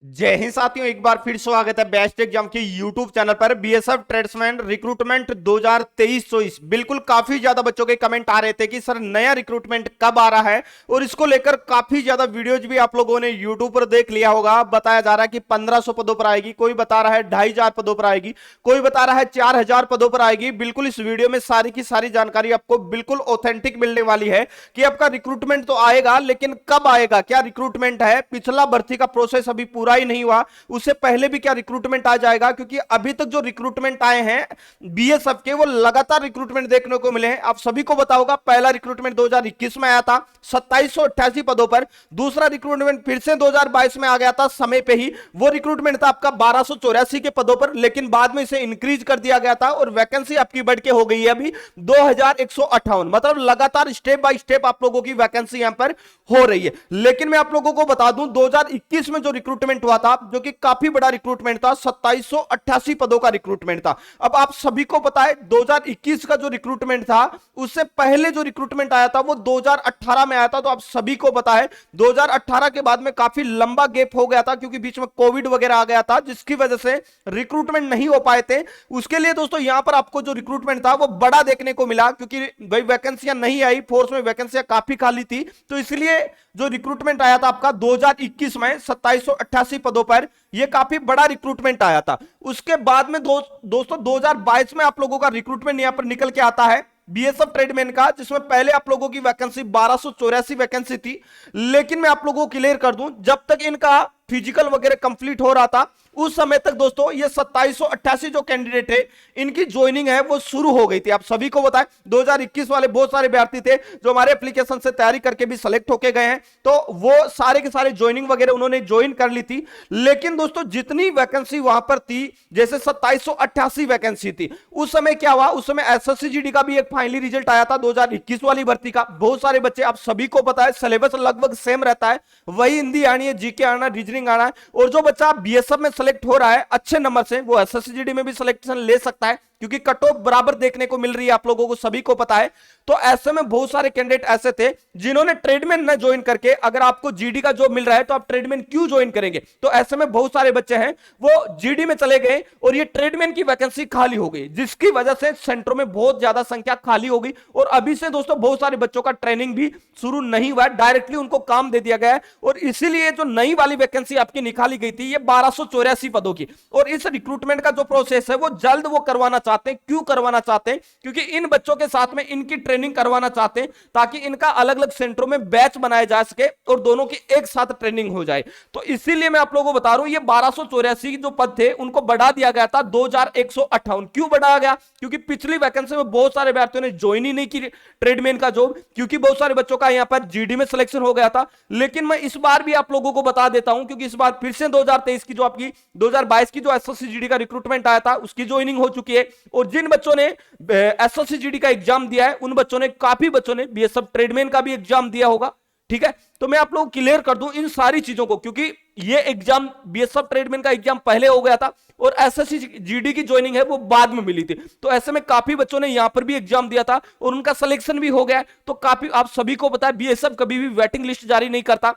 जय हिंद साथियों, एक बार फिर स्वागत है बेस्ट एग्जाम के यूट्यूब चैनल पर। बीएसएफ ट्रेड्समैन रिक्रूटमेंट 2023-24 बिल्कुल काफी ज्यादा बच्चों के कमेंट आ रहे थे कि सर नया रिक्रूटमेंट कब आ रहा है, और इसको लेकर काफी ज्यादा वीडियोज भी आप लोगों ने यूट्यूब पर देख लिया होगा। बताया जा रहा है कि 1500 पदों पर आएगी, कोई बता रहा है 2500 पदों पर आएगी, कोई बता रहा है 4000 पदों पर आएगी। बिल्कुल इस वीडियो में सारी की सारी जानकारी आपको बिल्कुल ऑथेंटिक मिलने वाली है कि आपका रिक्रूटमेंट तो आएगा, लेकिन कब आएगा, क्या रिक्रूटमेंट है, पिछला भर्ती का प्रोसेस अभी पूरा ही नहीं हुआ, उससे पहले भी क्या रिक्रूटमेंट आ जाएगा। क्योंकि अभी तक जो रिक्रूटमेंट आए हैं बीएसएफ के, वो लगातार रिक्रूटमेंट देखने को मिले हैं। आप सभी को पता होगा पहला रिक्रूटमेंट 2021 में आया था 2788 पदों पर, दूसरा रिक्रूटमेंट फिर से 2022 में आ गया था समय पे ही, वो रिक्रूटमेंट था आपका 1284 के पदों पर, लेकिन बाद में इसे इंक्रीज कर दिया गया था और वैकेंसी आपकी बढ़ के हो गई है अभी 2158। मतलब लगातार स्टेप बाय स्टेप आप लोगों की वैकेंसी यहां पर हो रही है। लेकिन मैं आप लोगों को बता दूं 2021 में जो रिक्रूटमेंट हुआ था, जो कि काफी बड़ा रिक्रूटमेंट था, 2788 पदों का रिक्रूटमेंट था। अब आप सभी को पता है 2021 का जो रिक्रूटमेंट था, उससे पहले जो रिक्रूटमेंट आया था वो 2018 में आया था। तो आप सभी को पता है 2018 के बाद में काफी लंबा गैप हो गया था, क्योंकि बीच में कोविड वगैरह आ गया था, जिसकी वजह से रिक्रूटमेंट नहीं हो पाए थे। उसके लिए दोस्तों यहां पर आपको जो रिक्रूटमेंट था वो बड़ा देखने को मिला, क्योंकि भाई वैकेंसियां नहीं आई, फोर्स में वैकेंसियां काफी खाली थी। तो इसलिए जो रिक्रूटमेंट आया था आपका 2021 में 2788 पदों पर, यह काफी बड़ा रिक्रूटमेंट आया था। उसके बाद में दोस्तों 2022 में आप लोगों का रिक्रूटमेंट यहां पर निकल के आता है बीएसएफ ट्रेडमैन का, जिसमें पहले आप लोगों की वैकेंसी 1284 वैकेंसी थी। लेकिन मैं आप लोगों को क्लियर कर दूं, जब तक इनका फिजिकल वगैरह कंप्लीट हो रहा था उस समय तक दोस्तों ये 2788 जो कैंडिडेट है इनकी ज्वाइनिंग है वो शुरू हो गई थी। आप सभी को बताएं 2021 वाले बहुत सारे अभ्यर्थी थे जो हमारे एप्लीकेशन से तैयारी करके भी सिलेक्ट होके गए हैं, तो वो सारे के सारे ज्वाइनिंग वगैरह उन्होंने ज्वाइन कर ली थी। लेकिन दोस्तों जितनी वैकेंसी वहां पर थी, जैसे 2788 वैकेंसी थी, उस समय क्या हुआ, उस समय एसएससी का भी एक फाइनली रिजल्ट आया था 2021 वाली भर्ती का। बहुत सारे बच्चे, आप सभी को पता है सिलेबस लगभग सेम रहता है, वही हिंदी आनी है, जीके आना, रीजनिंग आना है। और जो बच्चा बीएसएफ में सेलेक्ट हो रहा है अच्छे नंबर से, वो एसएससी में भी सिलेक्शन ले सकता है, क्योंकि कट ऑफ बराबर देखने को मिल रही है, आप लोगों को सभी को पता है। तो ऐसे में बहुत सारे कैंडिडेट ऐसे थे जिन्होंने ट्रेडमैन न ज्वाइन करके, अगर आपको जीडी का जॉब मिल रहा है तो आप ट्रेडमैन क्यों ज्वाइन करेंगे। तो ऐसे में बहुत सारे बच्चे हैं वो जीडी में चले गए और ये ट्रेडमैन की वैकेंसी खाली हो गई, जिसकी वजह से सेंटरों में बहुत ज्यादा संख्या खाली हो गई। और अभी से दोस्तों बहुत सारे बच्चों का ट्रेनिंग भी शुरू नहीं हुआ है, डायरेक्टली उनको काम दे दिया गया है। और इसीलिए जो नई वाली वैकेंसी आपकी निकाली गई थी ये 1284 पदों की, और इस रिक्रूटमेंट का जो प्रोसेस है वो जल्द वो करवाना चाहते हैं। क्यों करवाना चाहते हैं? क्योंकि इन बच्चों के साथ में इनकी ट्रेनिंग करवाना चाहते हैं, ताकि इनका अलग अलग सेंटरों में बैच बनाया जा सके और दोनों की एक साथ ट्रेनिंग हो जाए। तो इसीलिए मैं आप लोगों को बता रहा हूं ये 1284 जो पद थे उनको बढ़ा दिया गया था 2158। क्यों बढ़ाया गया? क्योंकि पिछली वैकेंसी में बहुत सारे अभ्यर्थियों ने ज्वाइन ही नहीं की ट्रेडमैन का जॉब, क्योंकि बहुत सारे बच्चों का यहां पर जीडी में सिलेक्शन हो गया था। लेकिन मैं इस बार भी आप लोगों को बता देता हूं, क्योंकि इस बार फिर से 2023 की जो आपकी 2022 की जो एसएससी जीडी का रिक्रूटमेंट आया था उसकी ज्वाइनिंग हो चुकी है। और जिन बच्चों ने एसएससी जीडी का एग्जाम दिया है उन बच्चों ने, काफी बच्चों ने बीएसएफ ट्रेडमैन का भी एग्जाम दिया होगा। ठीक है, तो मैं आप लोगों को क्लियर कर दूं इन सारी चीजों को, क्योंकि ये एग्जाम बीएसएफ ट्रेडमैन का एग्जाम पहले हो गया था और एसएससी जीडी की ज्वाइनिंग है वो बाद में मिली थी। तो ऐसे में काफी बच्चों ने यहां पर भी एग्जाम दिया था और उनका सिलेक्शन भी हो गया। तो काफी, आप सभी को पता है बीएसएफ कभी भी वेटिंग लिस्ट जारी नहीं करता,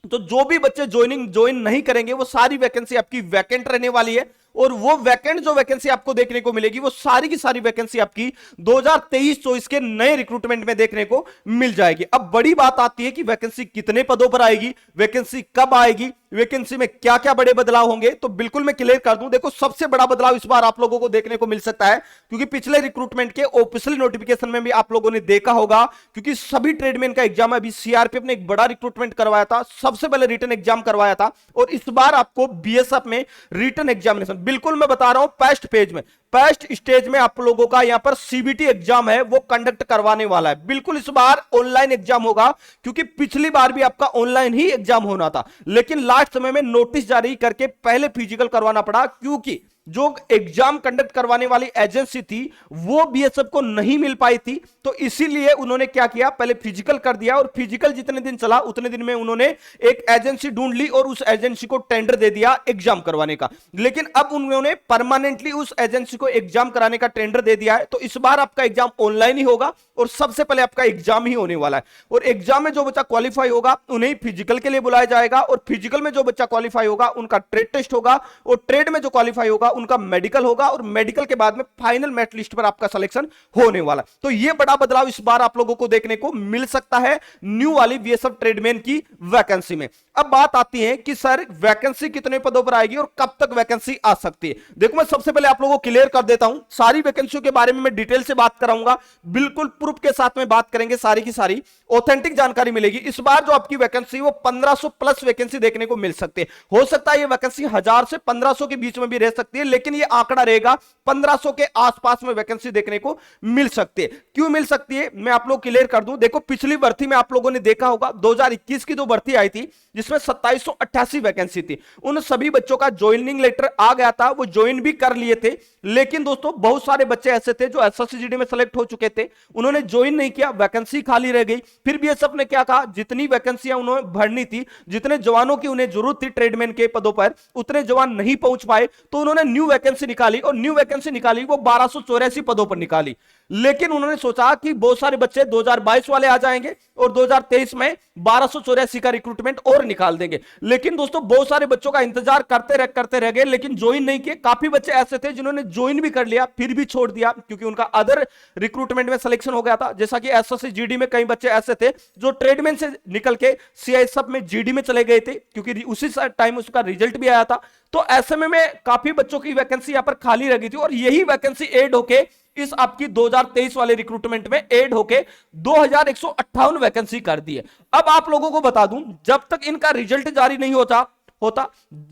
तो जो भी बच्चे ज्वाइन नहीं करेंगे वो सारी वैकेंसी आपकी वैकेंट रहने वाली है। और वो वैकेंट जो वैकेंसी आपको देखने को मिलेगी वो सारी की सारी वैकेंसी आपकी 2023-24 के नए रिक्रूटमेंट में देखने को मिल जाएगी। अब बड़ी बात आती है कि वैकेंसी कितने पदों पर आएगी, वैकेंसी कब आएगी, वैकेंसी में क्या क्या बड़े बदलाव होंगे। तो बिल्कुल मैं क्लियर कर दूं, देखो सबसे बड़ा बदलाव इस बार आप लोगों को देखने को मिल सकता है, क्योंकि पिछले रिक्रूटमेंट के ऑफिशियल नोटिफिकेशन में भी आप लोगों ने देखा होगा, क्योंकि सभी ट्रेडमैन का एग्जाम, अभी सीआरपीएफ ने एक बड़ा रिक्रूटमेंट करवाया था, सबसे पहले रिटन एग्जाम करवाया था, और इस बार आपको बीएसएफ में रिटन एग्जामिनेशन, बिल्कुल मैं बता रहा हूं फर्स्ट पेज में, फर्स्ट स्टेज में आप लोगों का यहां पर सीबीटी एग्जाम है वो कंडक्ट करवाने वाला है। बिल्कुल इस बार ऑनलाइन एग्जाम होगा, क्योंकि पिछली बार भी आपका ऑनलाइन ही एग्जाम होना था, लेकिन लास्ट समय में नोटिस जारी करके पहले फिजिकल करवाना पड़ा, क्योंकि जो एग्जाम कंडक्ट करवाने वाली एजेंसी थी वो बीएसएफ को नहीं मिल पाई थी, तो इसीलिए उन्होंने क्या किया, पहले फिजिकल कर दिया और फिजिकल जितने दिन चला उतने दिन में उन्होंने एक एजेंसी ढूंढ ली और उस एजेंसी को टेंडर दे दिया एग्जाम करवाने का। लेकिन अब उन्होंने परमानेंटली उस एजेंसी को एग्जाम कराने का टेंडर दे दिया है, तो इस बार आपका एग्जाम ऑनलाइन ही होगा और सबसे पहले आपका एग्जाम ही होने वाला है। और एग्जाम में जो बच्चा क्वालिफाई होगा उन्हें फिजिकल के लिए बुलाया जाएगा और फिजिकल में जो बच्चा क्वालिफाई होगा उनका ट्रेड टेस्ट होगा और ट्रेड में जो क्वालिफाई होगा उनका मेडिकल होगा और मेडिकल के बाद में फाइनल मेरिट लिस्ट पर आपका सिलेक्शन होने वाला। तो यह बड़ा बदलाव इस बार आप लोगों को देखने को मिल सकता है न्यू वाली बीएसएफ ट्रेडमैन की वैकेंसी में। अब बात आती है कि सर वैकेंसी कितने पदों पर आएगी और कब तक वैकेंसी आ सकती है। देखो मैं सबसे पहले आप लोगों को क्लियर कर देता हूं, सारी वैकेंसियों के बारे में मैं डिटेल से बात कराऊंगा, बिल्कुल प्रूफ के साथ में बात करेंगे, सारी की सारी ऑथेंटिक जानकारी मिलेगी। इस बार जो आपकी वैकेंसी वो 1500 प्लस वैकेंसी देखने को मिल सकती है। हो सकता है ये वैकेंसी 1000 से 1500 के बीच में भी रह सकती है, लेकिन ये आंकड़ा रहेगा 1500 के आसपास में वैकेंसी देखने को मिल सकती है। क्यों मिल सकती है मैं आप लोग क्लियर कर दूं। देखो पिछली भर्ती में आप लोगों ने देखा होगा 2021 की जो भर्ती आई थी जिसमें 2788 वैकेंसी थी, उन सभी बच्चों का ज्वाइनिंग लेटर आ गया था, वो ज्वाइन भी कर लिए थे। लेकिन दोस्तों बहुत सारे बच्चे ऐसे थे जो एसएससी में सेलेक्ट हो चुके थे, उन्होंने ज्वाइन नहीं किया, वैकेंसी खाली रह गई। फिर बीएसएफ ने क्या कहा, जितनी वैकेंसियां उन्होंने भरनी थी, जितने जवानों की उन्हें जरूरत थी ट्रेडमैन के पदों पर, उतने जवान नहीं पहुंच पाए, तो उन्होंने न्यू वैकेंसी निकाली और न्यू वैकेंसी निकाली वो 1284 पदों पर निकाली। लेकिन उन्होंने सोचा कि बहुत सारे बच्चे 2022 वाले आ जाएंगे और 2023 में 1284 का रिक्रूटमेंट और निकाल देंगे। लेकिन दोस्तों बहुत सारे बच्चों का इंतजार करते रह गए, लेकिन ज्वाइन नहीं किए। काफी बच्चे ऐसे थे जिन्होंने ज्वाइन भी कर लिया फिर भी छोड़ दिया क्योंकि उनका अदर रिक्रूटमेंट में सिलेक्शन हो गया था। जैसा कि एसएससी जीडी में कई बच्चे ऐसे थे जो ट्रेडमैन से निकल के सीआईएसएफ में जीडी में चले गए थे क्योंकि उसी टाइम उसका रिजल्ट भी आया था। तो ऐसे में काफी बच्चों की वैकेंसी यहां पर खाली रह गई थी और यही वैकेंसी ऐड होके इस आपकी 2023 वाले रिक्रूटमेंट में ऐड होके 2158 वैकेंसी कर दी है। अब आप लोगों को बता दूं, जब तक इनका रिजल्ट जारी नहीं होता,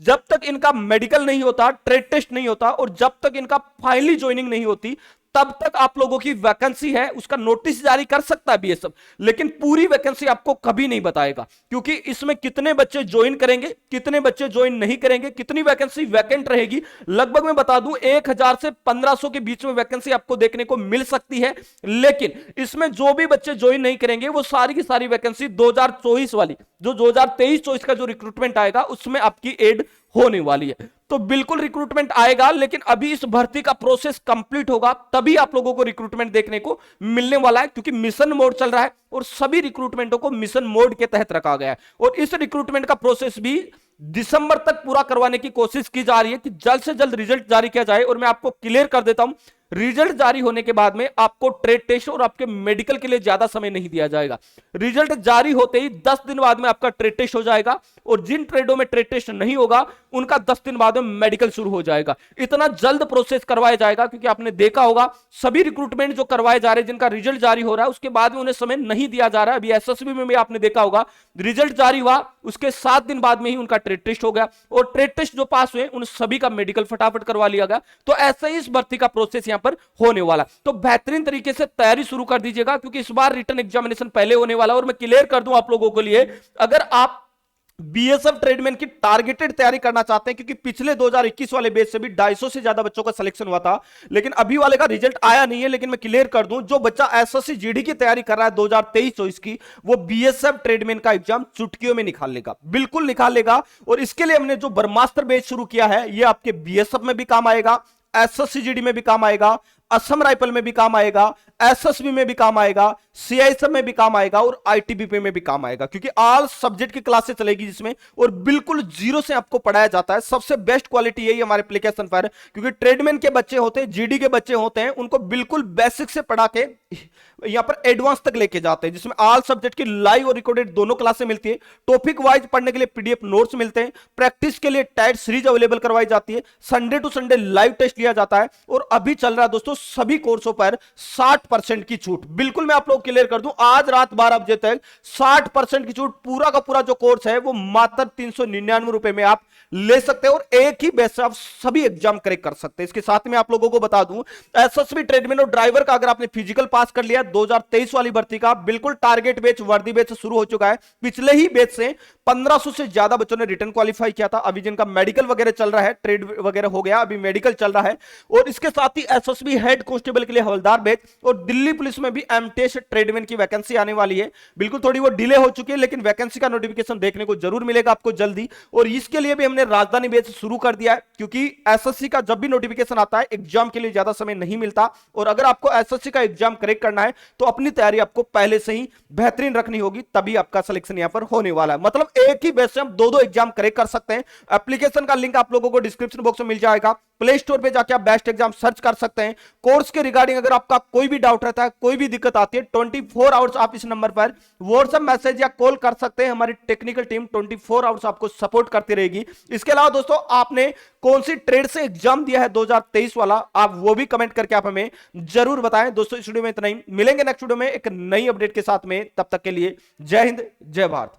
जब तक इनका मेडिकल नहीं होता, ट्रेड टेस्ट नहीं होता और जब तक इनका फाइनली ज्वाइनिंग नहीं होती, तब तक आप लोगों की वैकेंसी है उसका नोटिस जारी कर सकता है बीएसएफ, लेकिन पूरी वैकेंसी आपको कभी नहीं बताएगा क्योंकि इसमें कितने बच्चे ज्वाइन करेंगे, कितने बच्चे ज्वाइन नहीं करेंगे, कितनी वैकेंसी वैकेंट रहेगी। लगभग मैं बता दूं 1000 से 1500 के बीच में वैकेंसी आपको देखने को मिल सकती है, लेकिन इसमें जो भी बच्चे ज्वाइन नहीं करेंगे वो सारी की सारी वैकेंसी 2024 वाली जो 2023-24 का जो रिक्रूटमेंट आएगा उसमें आपकी एड होने वाली है। तो बिल्कुल रिक्रूटमेंट आएगा, लेकिन अभी इस भर्ती का प्रोसेस कंप्लीट होगा तभी आप लोगों को रिक्रूटमेंट देखने को मिलने वाला है क्योंकि मिशन मोड चल रहा है और सभी रिक्रूटमेंटों को मिशन मोड के तहत रखा गया है और इस रिक्रूटमेंट का प्रोसेस भी दिसंबर तक पूरा करवाने की कोशिश की जा रही है कि जल्द से जल्द रिजल्ट जारी किया जाए। और मैं आपको क्लियर कर देता हूं, रिजल्ट जारी होने के बाद में आपको ट्रेड टेस्ट और आपके मेडिकल के लिए ज्यादा समय नहीं दिया जाएगा। रिजल्ट जारी होते ही 10 दिन बाद में आपका ट्रेड टेस्ट हो जाएगा और जिन ट्रेडों में ट्रेड टेस्ट नहीं होगा उनका 10 दिन बाद में मेडिकल शुरू हो जाएगा। इतना जल्द प्रोसेस करवाया जाएगा क्योंकि आपने देखा होगा सभी रिक्रूटमेंट जो करवाए जा रहे हैं जिनका रिजल्ट जारी हो रहा है उसके बाद में उन्हें समय नहीं दिया जा रहा है। अभी एसएसबी में भी आपने देखा होगा रिजल्ट जारी हुआ उसके 7 दिन बाद में ही उनका ट्रेड टेस्ट हो गया और ट्रेड टेस्ट जो पास हुए उन सभी का मेडिकल फटाफट करवा लिया गया। तो ऐसे ही इस भर्ती का प्रोसेस यहां पर होने वाला। तो बेहतरीन तरीके से तैयारी शुरू कर दीजिएगा क्योंकि इस बार रिटन एग्जामिनेशन पहले होने वाला। और मैं क्लियर कर दूं आप लोगों के लिए, अगर आप बीएसएफ ट्रेडमैन की टारगेटेड तैयारी करना चाहते हैं क्योंकि पिछले 2021 वाले बैच से भी 250 से ज्यादा बच्चों का सिलेक्शन हुआ था, लेकिन अभी वाले का रिजल्ट आया नहीं है। लेकिन मैं क्लियर कर दूं, जो बच्चा एसएससी जीडी की तैयारी कर रहा है 2023-24 की, वो बीएसएफ ट्रेडमैन का एग्जाम चुटकियों में निकाल लेगा, बिल्कुल निकाल लेगा। और इसके लिए हमने जो ब्रह्मास्त्र बैच शुरू किया है ये आपके बीएसएफ में भी काम आएगा, एसएससी जीडी में भी काम आएगा, असम राइफल में भी काम आएगा, एसएसबी में भी काम आएगा, सीआईएसएफ में भी काम आएगा और आईटीबीपी में भी काम आएगा क्योंकि ऑल सब्जेक्ट की क्लासेस चलेगी जिसमें और बिल्कुल जीरो से आपको पढ़ाया जाता है। सबसे बेस्ट क्वालिटी यही हमारे एप्लीकेशन पर है क्योंकि ट्रेडमैन के बच्चे होते हैं, जीडी के बच्चे होते हैं, उनको बिल्कुल बेसिक से पढ़ा के यहां पर एडवांस तक लेके जाते हैं जिसमें ऑल सब्जेक्ट की लाइव और रिकॉर्डेड दोनों क्लासें मिलती है। टॉपिक वाइज पढ़ने के लिए पीडीएफ नोट्स मिलते हैं, प्रैक्टिस के लिए टाइट सीरीज अवेलेबल करवाई जाती है, Sunday to Sunday live test लिया जाता है और अभी चल रहा है दोस्तों सभी कोर्सों पर 60% की छूट। बिल्कुल मैं आप लोगों क्लियर कर दूं, आज रात 12 बजे तक 60% की छूट, पूरा का पूरा जो कोर्स है वो मात्र 399 रुपए में आप ले सकते हैं और एक ही बैच से आप सभी एग्जाम क्रैक कर सकते हैं। इसके साथ में आप लोगों को बता दूं, एसएसबी ट्रेडमैन और ड्राइवर का अगर आपने फिजिकल पास कर लिया 2023 वाली भर्ती का, बिल्कुल टारगेट बैच वर्दी बैच शुरू हो चुका है। पिछले ही बैच से 1500 से ज्यादा बच्चों ने रिटर्न क्वालिफाई किया था। अभी जिनका मेडिकल वगैरह चल रहा है, ट्रेड वगैरह हो गया, अभी मेडिकल चल रहा है। और इसके साथ ही एसएसबी हेड कांस्टेबल के लिए हवलदार बैच और दिल्ली पुलिस में भी एमटेस ट्रेडमैन की वैकेंसी आने वाली है। बिल्कुल थोड़ी वो डिले हो चुकी है, लेकिन वैकेंसी का नोटिफिकेशन देखने को जरूर मिलेगा आपको जल्दी। और इसके लिए भी हमने राजधानी बैच शुरू कर दिया है, क्योंकि एसएससी का जब भी नोटिफिकेशन आता है एग्जाम के लिए ज्यादा समय नहीं मिलता। और अगर आपको एसएससी का एग्जाम क्रैक करना है तो अपनी तैयारी आपको पहले से ही बेहतरीन रखनी होगी, तभी आपका सिलेक्शन यहां पर होने वाला है। मतलब एक ही बैच से हम दो एग्जाम क्रैक कर सकते हैं। एप्लीकेशन का लिंक आप लोगों को डिस्क्रिप्शन बॉक्स में मिल जाएगा। प्ले स्टोर पे जाके आप बेस्ट एग्जाम सर्च कर सकते हैं। कोर्स के रिगार्डिंग अगर आपका कोई भी डाउट रहता है, कोई भी दिक्कत आती है, 24 आवर्स आप इस नंबर पर व्हाट्सएप मैसेज या कॉल कर सकते हैं। हमारी टेक्निकल टीम 24 आवर्स आपको सपोर्ट करती रहेगी। इसके अलावा दोस्तों, आपने कौन सी ट्रेड से एग्जाम दिया है 2023 वाला, आप वो भी कमेंट करके आप हमें जरूर बताएं। दोस्तों इस वीडियो में इतना ही, मिलेंगे नेक्स्ट वीडियो में एक नई अपडेट के साथ में। तब तक के लिए जय हिंद, जय भारत।